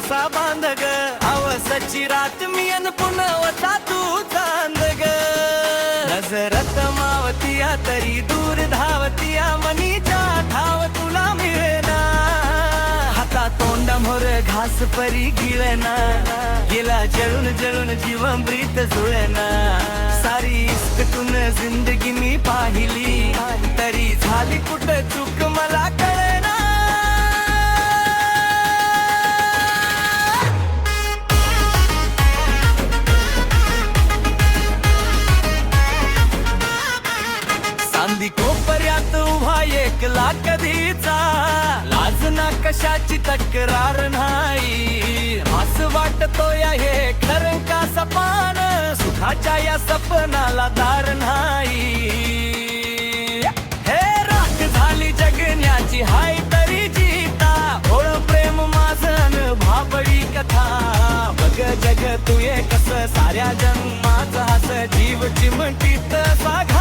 कसा बांध ग अवसची रात मी अन पुनवता तू चांद ग नजरत मावतिया तरी दूर धावतिया मनीच्या ठाव तुला मिळेना हाता तोंडा मोर घास परी गिळना गेला जळून जळून जीवामृत जुळना सारी इस्कटून जिंदगी मी पाहिली तरी झाली कुठं चूक मला कळेना चांदी कोपऱ्यात उभा एकला कधीचा लाज ना कशाची तक्रार नाही असं वाटतो या हे खरं का सपान सुखाच्या या सपनाला दार नाही हे राख झाली जगण्याची हाय तरी जीता ओळ प्रेम माझं भाबळी कथा बघ जग तू कस साऱ्या जन्माचा हस जीव चिमटीत साग